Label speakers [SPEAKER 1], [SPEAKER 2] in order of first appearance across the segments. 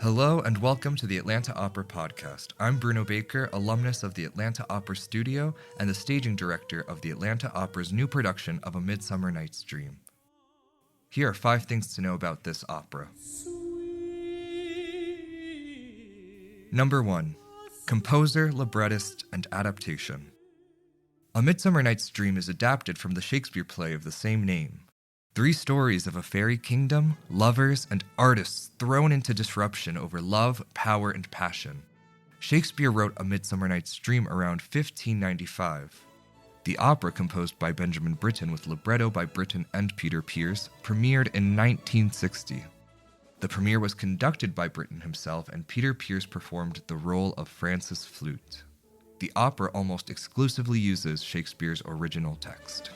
[SPEAKER 1] Hello and welcome to the Atlanta Opera Podcast. I'm Bruno Baker, alumnus of the Atlanta Opera Studio and the staging director of the Atlanta Opera's new production of A Midsummer Night's Dream. Here are 5 things to know about this opera. Number 1. Composer, librettist, and adaptation. A Midsummer Night's Dream is adapted from the Shakespeare play of the same name. 3 stories of a fairy kingdom, lovers, and artists thrown into disruption over love, power, and passion. Shakespeare wrote A Midsummer Night's Dream around 1595. The opera, composed by Benjamin Britten with libretto by Britten and Peter Pears, premiered in 1960. The premiere was conducted by Britten himself, and Peter Pears performed the role of Francis Flute. The opera almost exclusively uses Shakespeare's original text.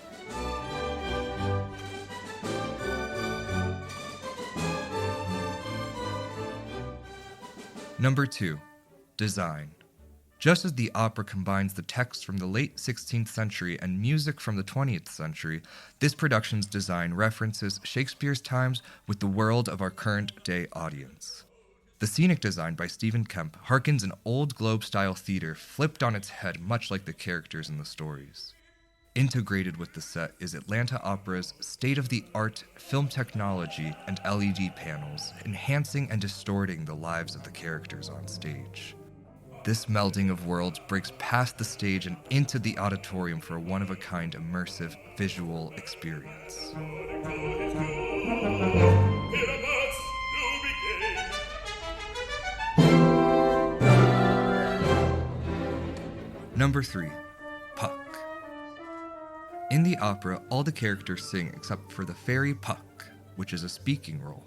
[SPEAKER 1] Number 2. Design. Just as the opera combines the text from the late 16th century and music from the 20th century, this production's design references Shakespeare's times with the world of our current-day audience. The scenic design by Stephen Kemp harkens an old Globe-style theater flipped on its head much like the characters in the stories. Integrated with the set is Atlanta Opera's state-of-the-art film technology and LED panels, enhancing and distorting the lives of the characters on stage. This melding of worlds breaks past the stage and into the auditorium for a one-of-a-kind immersive visual experience. Number 3. Puck. In the opera, all the characters sing except for the fairy Puck, which is a speaking role.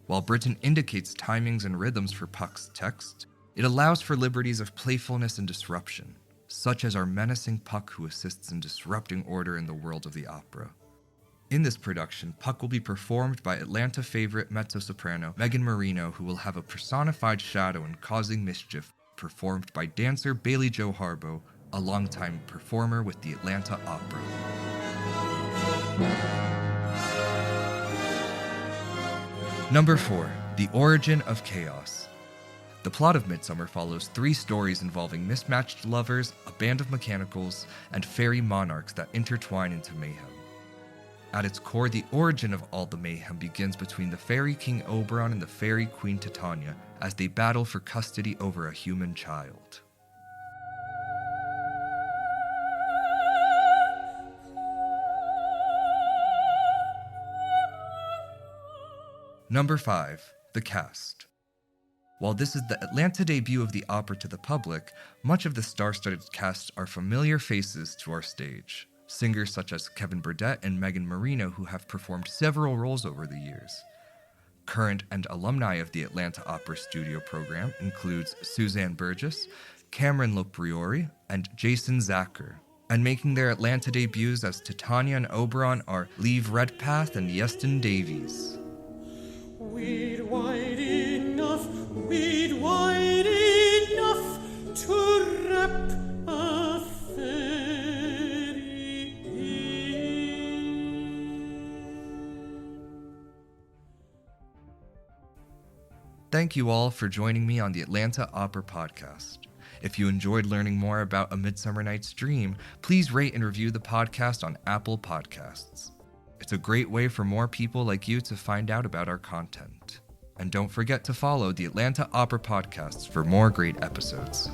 [SPEAKER 1] While Britten indicates timings and rhythms for Puck's text, it allows for liberties of playfulness and disruption, such as our menacing Puck who assists in disrupting order in the world of the opera. In this production, Puck will be performed by Atlanta favorite mezzo-soprano Megan Marino, who will have a personified shadow and causing mischief, performed by dancer Bailey Jo Harbo, a longtime performer with the Atlanta Opera. Number 4. The Origin of Chaos. The plot of Midsummer follows 3 stories involving mismatched lovers, a band of mechanicals, and fairy monarchs that intertwine into mayhem. At its core, the origin of all the mayhem begins between the fairy king Oberon and the fairy queen Titania as they battle for custody over a human child. Number 5. The cast. While this is the Atlanta debut of the opera to the public, much of the star-studded cast are familiar faces to our stage. Singers such as Kevin Burdett and Megan Marino, who have performed several roles over the years. Current and alumni of the Atlanta Opera Studio program includes Suzanne Burgess, Cameron Lopriori, and Jason Zacher. And making their Atlanta debuts as Titania and Oberon are Lieve Redpath and Yeston Davies.
[SPEAKER 2] We'd wide enough to wrap a fairy in.
[SPEAKER 1] Thank you all for joining me on the Atlanta Opera Podcast. If you enjoyed learning more about A Midsummer Night's Dream, please rate and review the podcast on Apple Podcasts. It's a great way for more people like you to find out about our content. And don't forget to follow the Atlanta Opera Podcasts for more great episodes.